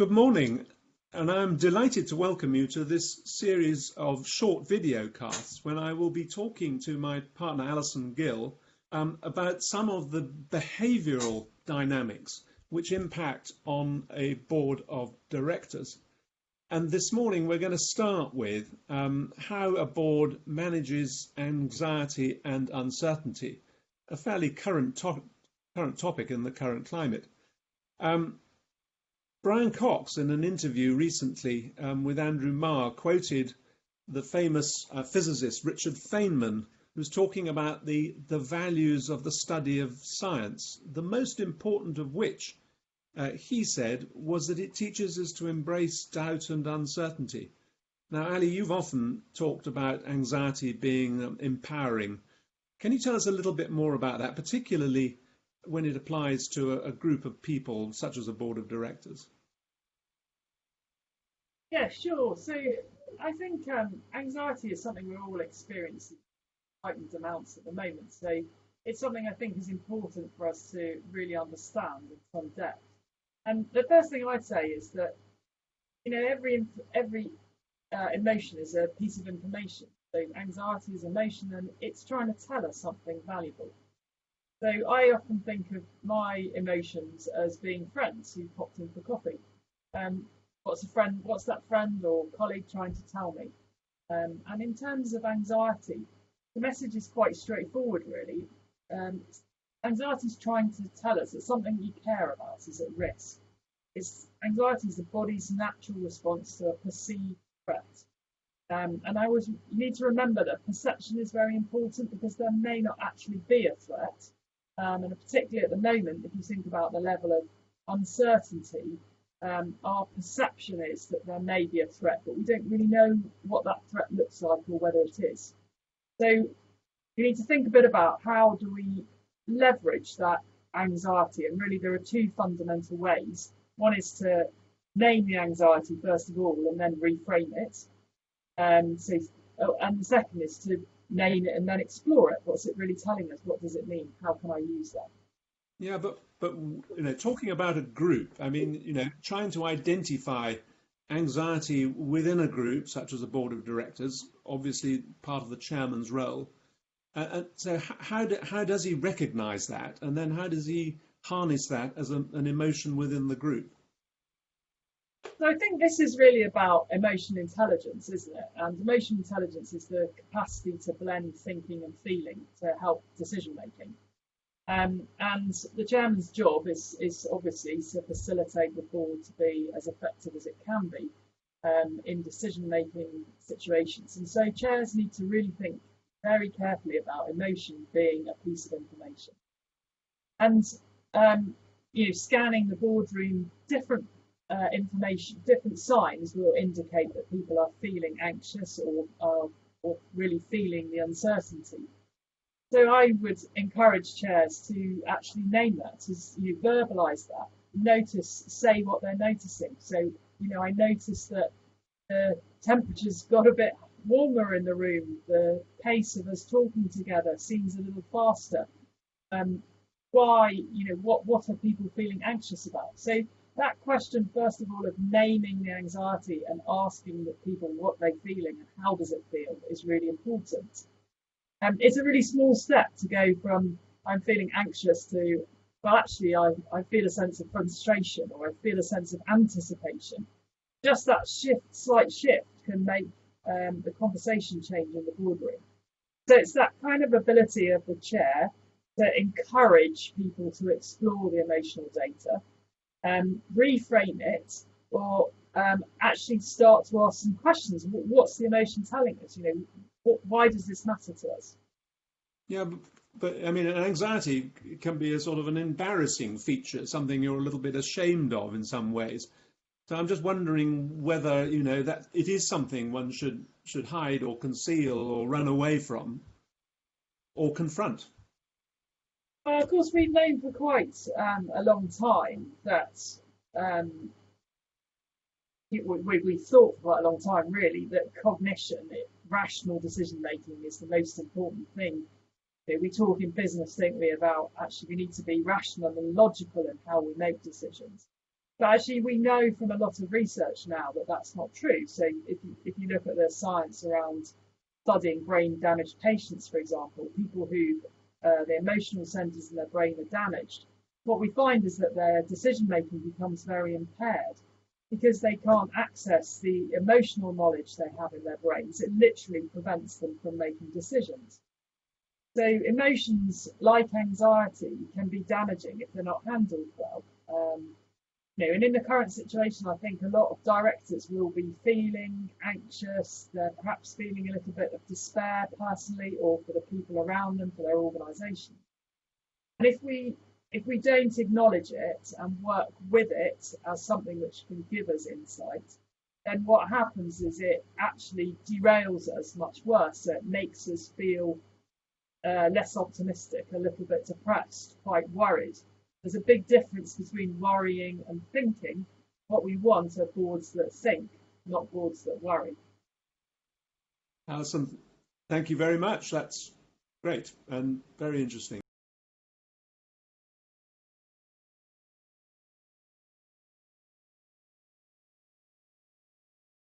Good morning, and I'm delighted to welcome you to this series of short video casts when I will be talking to my partner Alison Gill about some of the behavioural dynamics which impact on a board of directors. And this morning we're going to start with how a board manages anxiety and uncertainty, a fairly current topic in the current climate. Brian Cox, in an interview recently with Andrew Marr, quoted the famous physicist Richard Feynman, who was talking about the values of the study of science, the most important of which, he said, was that it teaches us to embrace doubt and uncertainty. Now, Ali, you've often talked about anxiety being empowering. Can you tell us a little bit more about that, particularly when it applies to a group of people such as a board of directors? Yeah, sure. So I think anxiety is something we're all experiencing heightened amounts at the moment. So it's something I think is important for us to really understand in some depth. And the first thing I'd say is that every emotion is a piece of information. So anxiety is emotion, and it's trying to tell us something valuable. So I often think of my emotions as being friends who popped in for coffee. What's that friend or colleague trying to tell me? And in terms of anxiety, the message is quite straightforward, really. Anxiety is trying to tell us that something you care about is at risk. Anxiety is the body's natural response to a perceived threat. And you need to remember that perception is very important because there may not actually be a threat. And particularly at the moment, if you think about the level of uncertainty, our perception is that there may be a threat, but we don't really know what that threat looks like or whether it is. So you need to think a bit about how do we leverage that anxiety, and really there are two fundamental ways. One is to name the anxiety first of all and then reframe it. And the second is to name it and then explore it. What's it really telling us? What does it mean? How can I use that? Yeah, but talking about a group, I mean, trying to identify anxiety within a group, such as a board of directors, obviously part of the chairman's role. And so how does he recognise that? And then how does he harness that as an emotion within the group? So I think this is really about emotion intelligence, isn't it? And emotion intelligence is the capacity to blend thinking and feeling to help decision making. And the chairman's job is obviously to facilitate the board to be as effective as it can be in decision-making situations. And so chairs need to really think very carefully about emotion being a piece of information. And scanning the boardroom, different information, different signs will indicate that people are feeling anxious or really feeling the uncertainty. So I would encourage chairs to actually name that, to verbalise that, say what they're noticing. So, I noticed that the temperature's got a bit warmer in the room, the pace of us talking together seems a little faster. Why, what are people feeling anxious about? So that question, first of all, of naming the anxiety and asking the people what they're feeling and how does it feel is really important. It's a really small step to go from I'm feeling anxious to, well, actually, I feel a sense of frustration or I feel a sense of anticipation. Just that slight shift can make the conversation change in the boardroom. So it's that kind of ability of the chair to encourage people to explore the emotional data, reframe it, or actually start to ask some questions. What's the emotion telling us? Why does this matter to us? Yeah, but I mean, anxiety can be a sort of an embarrassing feature, something you're a little bit ashamed of in some ways. So I'm just wondering whether, that it is something one should hide or conceal or run away from or confront. Of course, we've known for quite a long time that we thought for quite a long time, really, that cognition, rational decision making, is the most important thing. We talk in business, don't we, about actually we need to be rational and logical in how we make decisions. But actually, we know from a lot of research now that that's not true. So if you look at the science around studying brain damaged patients, for example, people who the emotional centres in their brain are damaged, what we find is that their decision making becomes very impaired because they can't access the emotional knowledge they have in their brains. It literally prevents them from making decisions. So emotions like anxiety can be damaging if they're not handled well. And in the current situation, I think a lot of directors will be feeling anxious. They're perhaps feeling a little bit of despair personally, or for the people around them, for their organisation. And if we don't acknowledge it and work with it as something which can give us insight, then what happens is it actually derails us much worse. So it makes us feel less optimistic, a little bit depressed, quite worried. There's a big difference between worrying and thinking. What we want are boards that think, not boards that worry. Alison, thank you very much. That's great and very interesting.